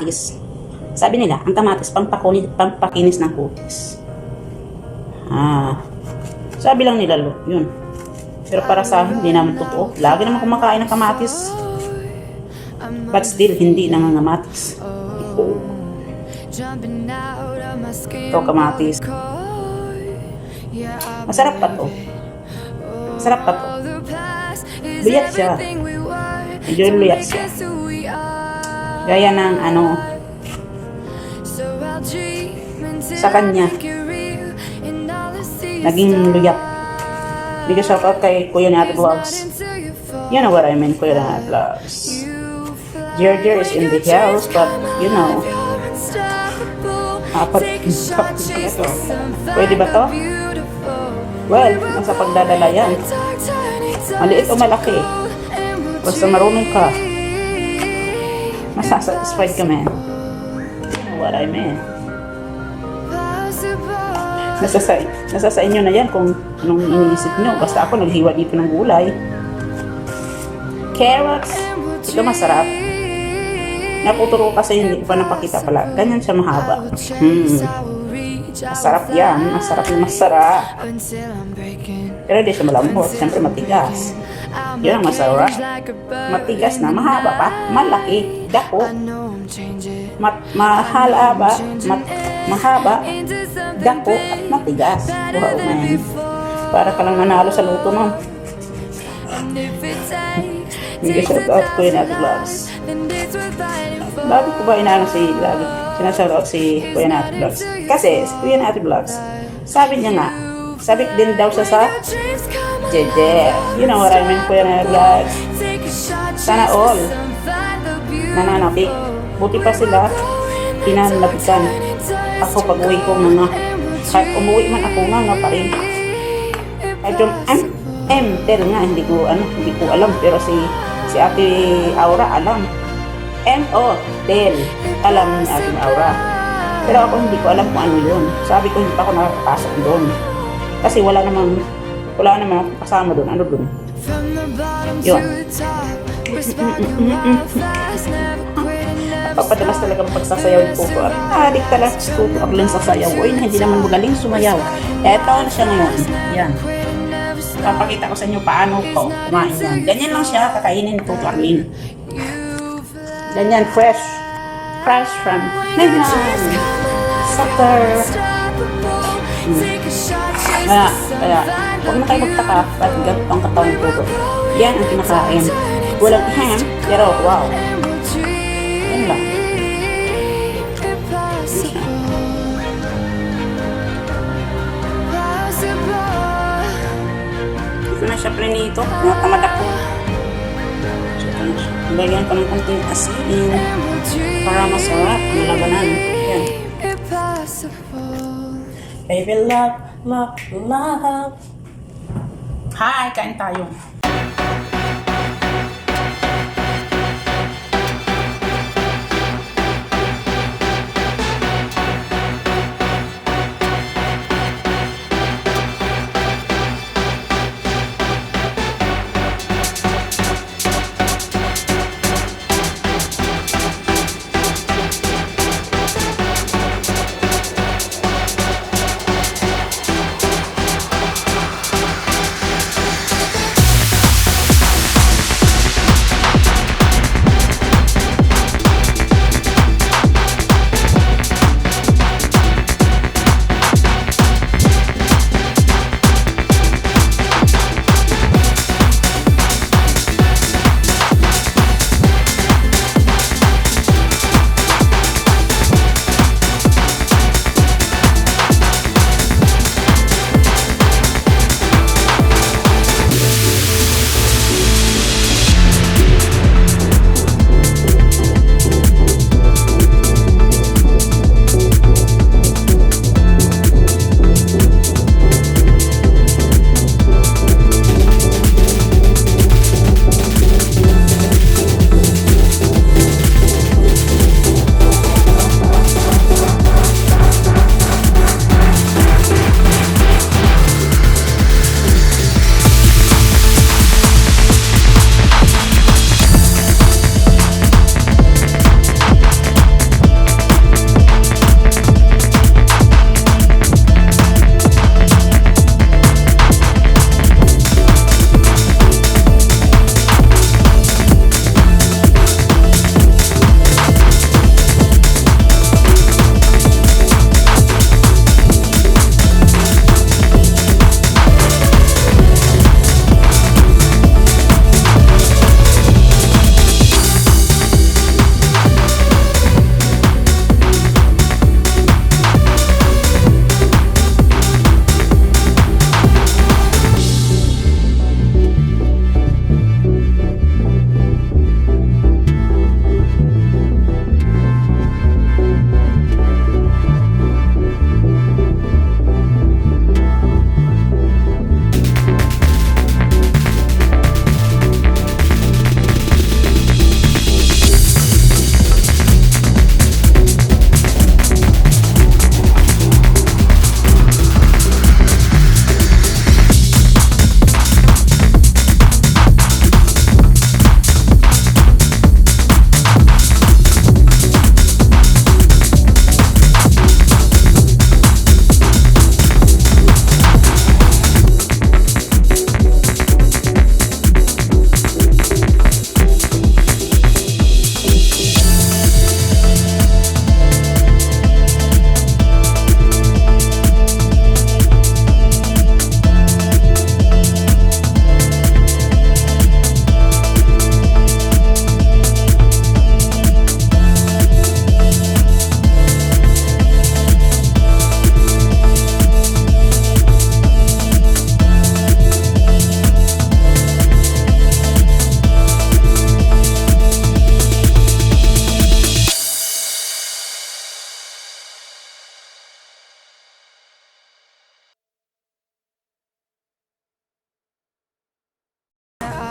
kamatis, sabi nila, ang kamatis pampakinis ng kutis. Sabi lang nila, yun. Pero para sa akin, hindi naman totoo. Lagi naman kumakain ng kamatis. But still, hindi nangangamatis. Ito, kamatis. Masarap pa to. Masarap pa to. Luyat siya. Medyo luyat siya. Gaya ng sa kanya. Naging luyat. Bigay shout out kay Kuya Nat Vlogs. You know what I mean, Kuya Nat Vlogs. Jer is in the house, but you know. Pwede ba to? Well, nasa pagdadala yan. Maliit o malaki. Basta marunong ka. Masasatisfied ka, man. You know what I mean. Nasa sa inyo na yan kung anong iniisip nyo. Basta ako naghiwa dito ng gulay. Carrots. Ito masarap. Naputuro kasi hindi ko pa napakita pala. Ganyan siya mahaba. Masarap yan. Masarap na masarap. Pero hindi siya malambot. Siyempre matigas. Yun ang masarap. Matigas na. Mahaba pa. Malaki. Dako. Mahaba. Mahaba. Dako at matigas. Wow, man. Para ka lang nanalo sa luto nun. Hindi shout out ko yun natin vlogs. Lagi ko ba inaano lagi sinashout out si Kuya Nat Vlogs? Kasi si Kuya Nat Vlogs, sabi niya nga, sabik din daw siya sa Jeje. You know what I mean, Kuya Nat Vlogs? Sana all nananapik. Buti pa sila pinanlapitan. Ako pag uwi ko nga, kahit umuwi man ako nga pa rin. Kahit yung pero nga hindi ko alam, pero si Ate Aura alam. Del alam ni Ate Aura. Pero ako hindi ko alam kung ano yun. Sabi ko hindi pa ako nakakapasok doon. Kasi wala namang ako kasama doon. Ano doon? Yun. Papadalas talagang pagsasayaw ni Tuto. Adik talaga si Tuto ang lang sasayaw. Uy, hindi naman magaling sumayaw. Eto na siya ngayon. Yan. Papakita ko sa inyo paano ko kumain yan. Ganyan lang siya kakainin ni Tuto Arlene. Ganyan, fresh from Negnan. Sucker. Kaya, huwag na kayo magtaka at ganito ang katawan ni Tuto. Yan ang kinakain. Walang ham, pero wow. Yan lang. Ito na siya prinito. Natamad ako. Lagyan ko ng konting asin para masarap ang labanan. Yan. Baby love, love, love. Hi, kain tayo.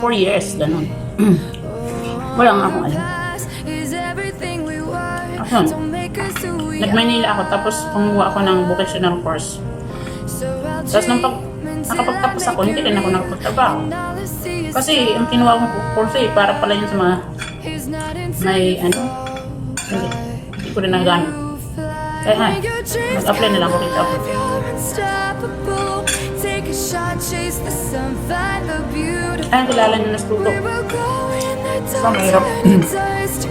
4 years, ganun. Wala nga akong alam. Ayun. Nag-Manila ako, tapos kumuha ako ng vocational course. Tapos nung nakapagtapos ako, hindi rin ako nakapagtrabaho. Kasi ang kinuha kong course para pala yun sa mga may hindi ko rin nagamit. Kaya nga, mag-apply na lang ako dito. Ay, kilala niyo na Stuto. So, mahirap.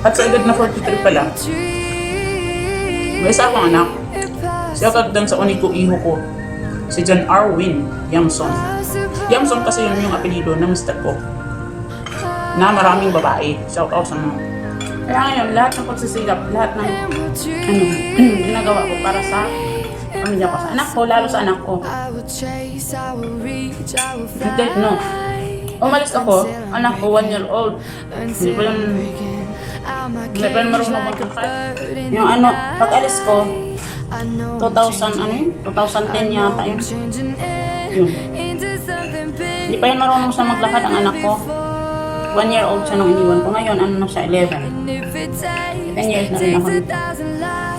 At sa edad na 43 pala, may isa akong anak. Siya kagdan sa uniko iho ko, si John Arwin Yamson. Yamson kasi yun yung apelido ng mister ko, na maraming babae. Shout out sa mga. Kaya ngayon, lahat ng pagsisilap, lahat ng ginagawa ko para sa pamilya ko, sa anak ko, lalo sa anak ko. Hindi, no. Umalis ako, anak ko, 1 year old. Hindi pa yung marunong magkakal. Yung pag-alis ko, 2010 yata yun. Hindi pa yun marunong siya maglakad ang anak ko. 1 year old siya nung iniwan ko. Ngayon, na siya, 11. 10 years na rin ako dito.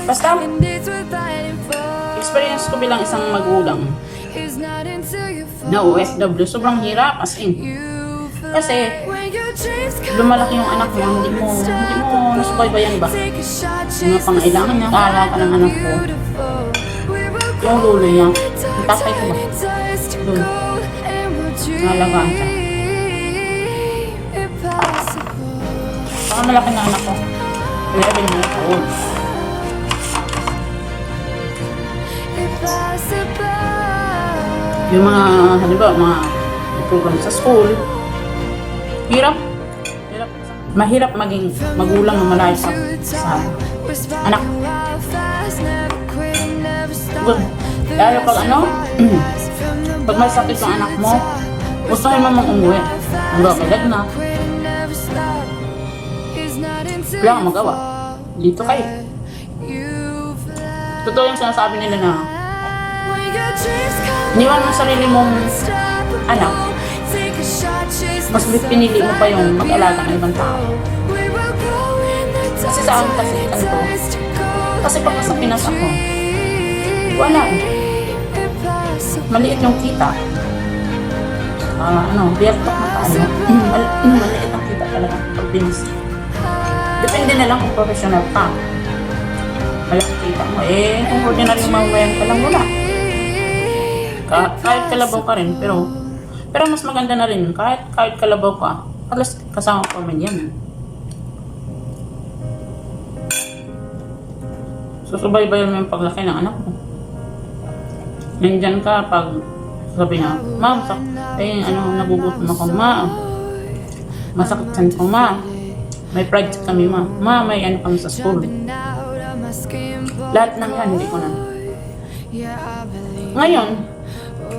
Basta, experience ko bilang isang magulang na OFW, sobrang hirap as in. Kasi, lumalaki yung anak mo, hindi mo nasubaybayan ba? Yung mga pangailangan niya, kaala ka ng anak ko. Yung lulo niya, yung tatay ko ba? Doon. Nalagaan siya. Saka malaki na anak ko. 11 years old. Yung mga, halimbawa, mga program sa school, hirap. Mahirap maging magulang na malayo sa anak. Good. Lalo pag pag may sakit yung anak mo, gusto mo mong umuwi. Hanggang kalag na. Wala kang magawa. Dito kayo. Totoo yung sinasabi nila na iniwan mo sarili mong anak, mas pinili mo pa yung mag-alaga ng ibang tao. Kasi sa akin kasi ganito. Kasi pag nasa Pinas ako, wala. Maliit yung kita. Biyertok na tayo. Maliit ang kita talaga pag Pinas. Depende na lang kung professional ka. Malaki kita mo. Kung ordinary mawayan ka lang, wala. Kahit kalabaw ka rin, pero mas maganda na rin kahit kalabaw ka, alas kasama pa man yan. Susubaybayan mo yung paglaki ng anak mo. Nandyan ka pag sabi niya, ma'am, nagugutom ako, ma'am. Masakit san ko, ma'am. May project kami, ma'am. Ma'am, may kami sa school. Lahat ng yan, hindi ko na. Ngayon,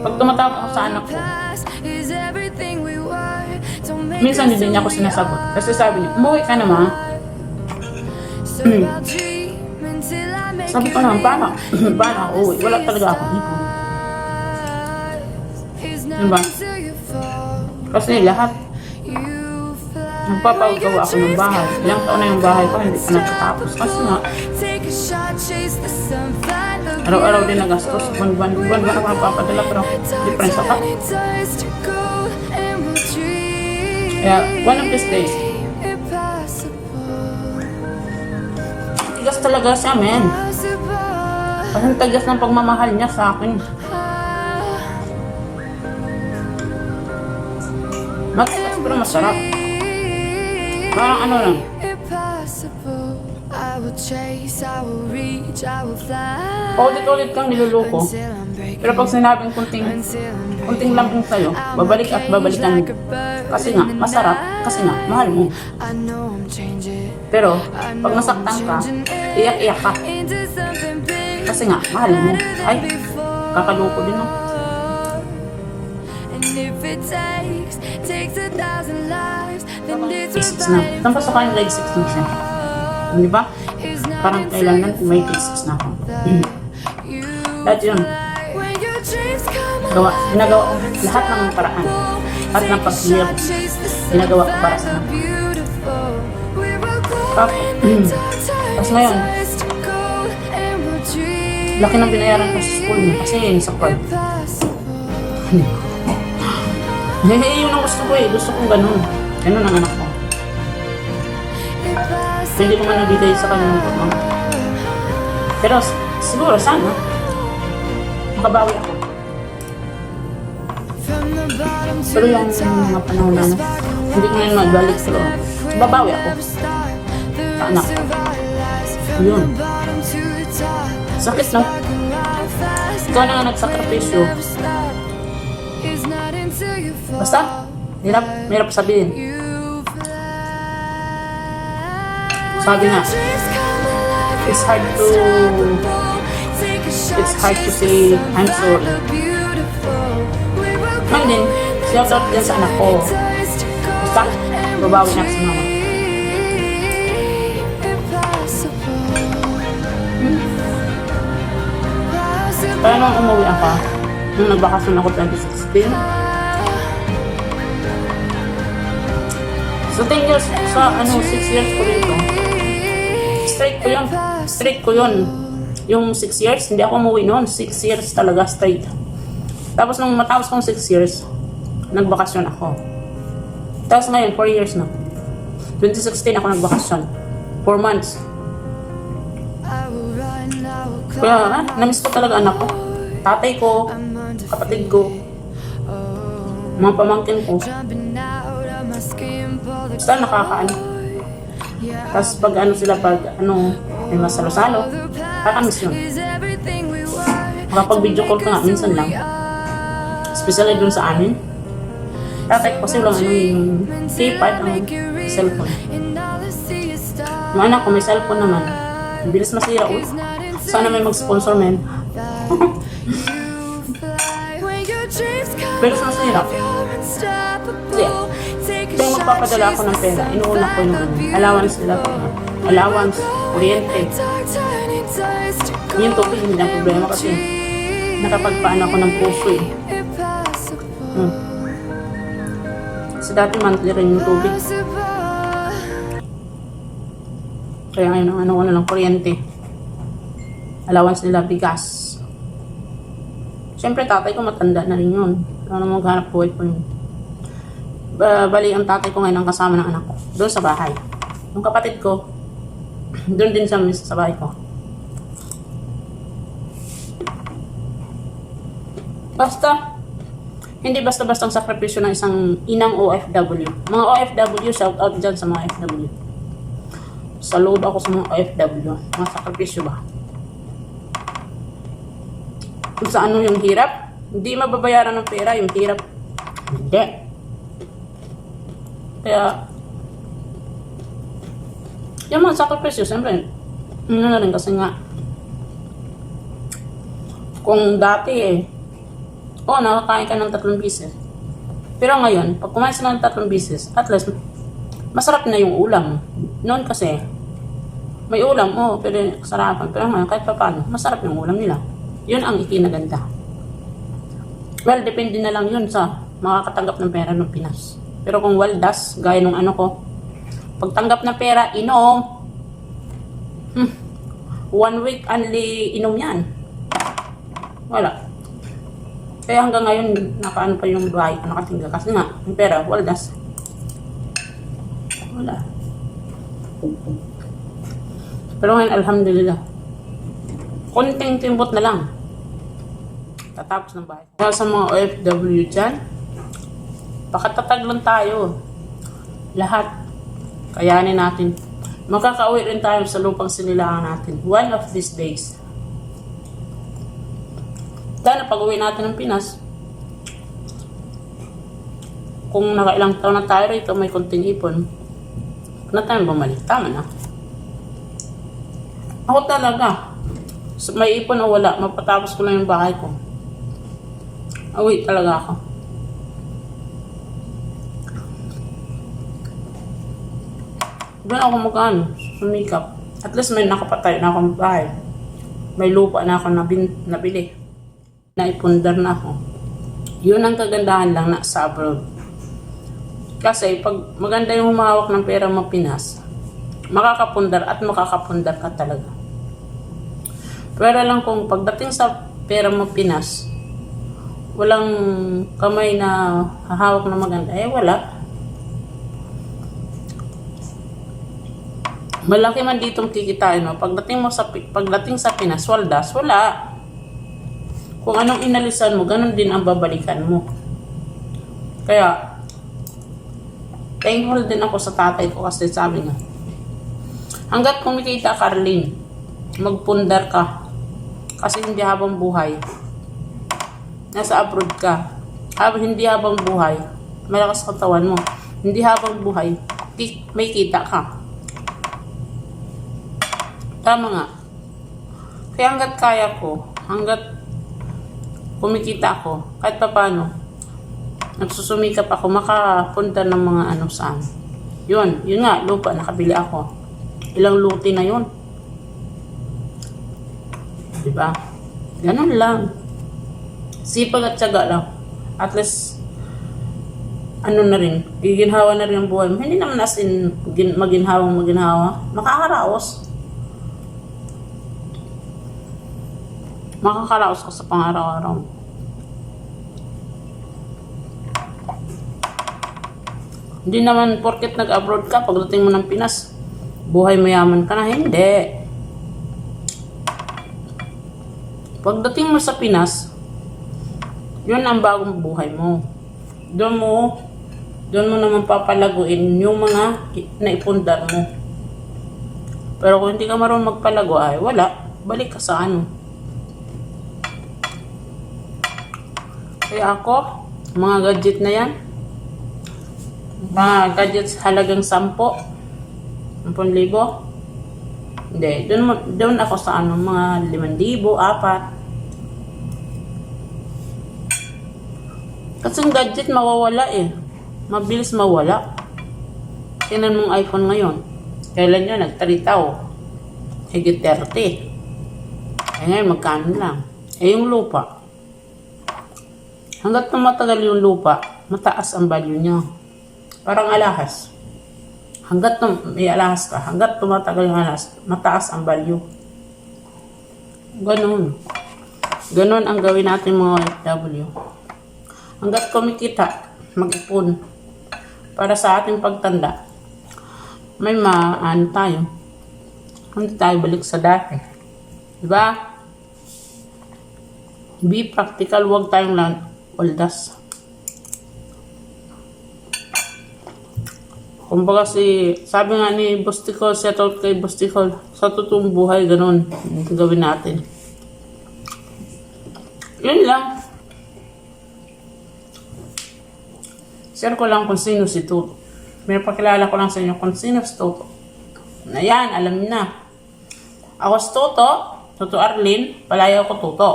pag tumatawag ako sa anak ko, minsan hindi niya ako sinasagot. Kasi sabi niya, umuwi ka na, ma. Sabi ko naman, paano? Paano ako uwi? Wala talaga ako ipon. Diba? Kasi lahat, nagpapagawa ako ng bahay. Ilang taon na yung bahay ko, hindi pa natatapos. Kasi nga, araw-araw din nagastos. Buwan ako nagpapadala, pero difference ako. Kaya, one of these days, tigas talaga siya, men. Kasi tigas ng pagmamahal niya sa akin. Matigas pero masarap. Parang lang. Ulit-ulit kang niluluko. Pero pag sinabing kunting lambing sa'yo, babalik at babalikan mo. Kasi nga, masarap. Kasi nga, mahal mo. Pero, pag nasaktan ka, iyak-iyak ka. Kasi nga, mahal mo. Ay, kakaloko din no. Grade 6 na. Saan pa sa kanyang grade 6 na siya? Di ba? Parang kailangan may grade 6 na ako. Dahil yun, ginagawa ko lahat ng paraan Lahat ng paghihirap, ginagawa ko para sa anak ko. Tapos ngayon, laki ng binayaran ko sa school niya kasi sa prod. Yun ang gusto ko eh. Gusto kong ganun. Ganun ang anak ko. Hindi ko man nabigay sa kanya ng pagmamahal. Pero siguro sana makabawi ako. Pero yung mga panahon na hindi ko na magbalik, pero babawi ako sa anak ko. Yun. Sakit no? Ikaw na nga nagsakripisyo. Basta, hirap sabihin. Sabi nga, it's hard to say I'm sorry. Man din, shout out din sa anak ko. Basta, babawi na sa mama. Kaya nung umuwi ako, nung nagbakasyon ako 2016, so 10 years, sa 6 years ko dito, straight ko yun. Yung 6 years, hindi ako umuwi noon, 6 years talaga straight. Tapos nung matapos kong 6 years, nagbakasyon ako. Tapos ngayon, 4 years na. 2016 ako nagbakasyon. 4 months. Kaya, namiss ko talaga anak ko. Tatay ko, kapatid ko, mga pamangkin ko. Basta nakakaano. Tapos pag sila, may masalo-salo, kakamiss yun. Makapag-video call ka nga, minsan lang. Especially dun sa amin. Tatay ko kasi walang yung keypad ang cellphone. Yung anak ko may cellphone naman. Ang bilis masira. Sana may mag-sponsor men. Pero masira. Kasi kung magpapadala ako ng pera, inuuna ko yung allowance nila. Allowance, kuryente. Yung tubig, hindi ang problema kasi nakapagpaan ako ng puso eh. Kasi dati monthly rin yung tubig. Kaya ngayon, ano ko na lang, kuryente. Allowance nila, bigas. Siyempre, tatay ko matanda na rin yun. Ano maghanap buhay po yun. Bali, ang tatay ko ngayon ang kasama ng anak ko. Doon sa bahay. Yung kapatid ko, doon din sa bahay ko. Basta, hindi basta-bastang sakripisyo ng isang inang OFW. Mga OFW, shout out dyan sa mga OFW. Sa loob ako sa mga OFW. Mga sakripisyo ba? Kung sa ano yung hirap, hindi mababayaran ng pera yung hirap. Hindi. Kaya, yung mga sakripisyo, siyempre, na rin kasi nga, kung dati nakakain ka ng 3 beses. Pero ngayon, pag kumain sila ng 3 beses, at least, masarap na yung ulam. Noon kasi, may ulam, pero kasarapan. Pero ngayon, kahit pa paano, masarap yung ulam nila. Yun ang ikinaganda. Well, depende na lang yun sa makakatanggap ng pera ng Pinas. Pero kung waldas, gaya nung ano ko, pagtanggap ng pera, inom. 1 week only inom yan. Wala. Kaya hanggang ngayon, nakaano pa yung bahay ko nakatingga. Kasi nga, yung pera, waldas. Wala. Pero ngayon, alhamdulillah. Konting timbot na lang. Tatapos ng bahay. Kaya sa mga OFW dyan, pakatatag lang tayo. Lahat. Kayanin natin. Makakauwi rin tayo sa lupang sinilangan natin. One of these days. Dahil pag uwi natin ng Pinas, kung nakailang taon na tayo rito, may konting ipon, na tayo bumalik. Tama na. Ako talaga, may ipon o wala, mapatapos ko lang yung bahay ko. Uwi talaga ako. Doon ako magkano, sumikap. At least may nakapatay na akong bahay. May lupa na ako nabili. Naipundar na ako. Yun ang kagandahan lang na sa abroad. Kasi pag maganda yung humahawak ng pera mo Pinas, makakapundar at makakapundar ka talaga. Pero lang kung pagdating sa pera mo Pinas, walang kamay na hahawak na maganda, wala. Malaki man ditong kikitain mo. Pagdating sa Pinas, waldas, wala. Kung anong inalisan mo, ganun din ang babalikan mo. Kaya, thankful din ako sa tatay ko kasi sabi niya, hanggat kumikita ka, Arlene, magpundar ka. Kasi hindi habang buhay, nasa abroad ka. Hindi habang buhay, malakas katawan mo. Hindi habang buhay, may kita ka. Tama nga. Kaya hanggat kaya ko, hanggat kumikita ako, kahit pa paano, nagsusumikap ako, makapunta ng mga saan. Yun nga, lupa, nakabili ako. Ilang luti na yun. Diba? Ganun lang. Sipag at tiyaga lang. At least, na rin, giginhawa na rin ang buhay mo. Hindi naman as in, maginhawa. Makakaraos. Makakaraos ka sa pang-araw-araw. Hindi naman porket nag-abroad ka, pagdating mo ng Pinas, buhay mayaman ka na. Hindi. Pagdating mo sa Pinas, yun ang bagong buhay mo. Doon mo naman papalaguin yung mga naipundar mo. Pero kung hindi ka marunong magpalago, wala. Balik ka sa Kaya ako, mga gadget na yan, mga gadgets halagang 10,000. Hindi, doon ako sa mga 5,000, 4. Kasi yung gadget mawawala mabilis mawala. Tingnan mong iPhone ngayon, kailan yun nagtaritaw, higit 30. Ngayon magkano lang. Yung lupa, hanggat tumatagal yung lupa, mataas ang value niya. Parang alahas. Hanggat may alahas ka, hanggat tumatagal yung alahas, mataas ang value. Ganun ang gawin natin mga OFW. Hanggat kumikita, mag-ipon. Para sa ating pagtanda, may tayo. Hindi tayo balik sa dati. Diba? Be practical, huwag tayong waldas. Kumbaga sabi nga ni Busticol, set out kay Busticol, sa totoong buhay, ganun gawin natin. Yun lang. Share ko lang kung sino si Toto. May pakilala ko lang sa inyo kung sino si Toto. Ayan, alam niyo na. Ako si Toto Arlene, palayaw ko Toto.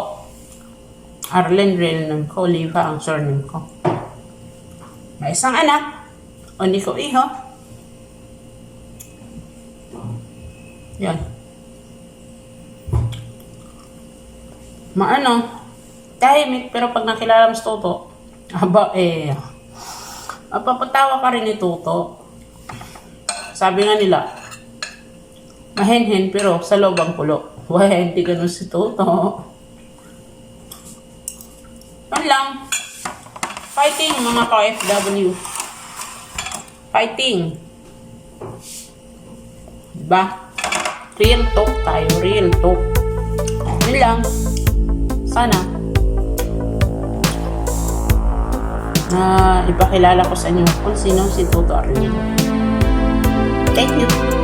Arlene real name ko, Oliva ang surname ko. May isang anak, hindi ko iho. Yan. Tahimik, pero pag nakilala mo si Toto, mapapatawa ka rin ni Toto. Sabi nga nila, mahenhen pero sa loob ang pulo. Why, hindi ganun si Toto. Yan lang. Fighting mga ka-OFW. Fighting. Diba? Real talk tayo. Real talk. Yan lang. Sana ipakilala ko sa inyo kung sino si Toto Arlene. Thank you.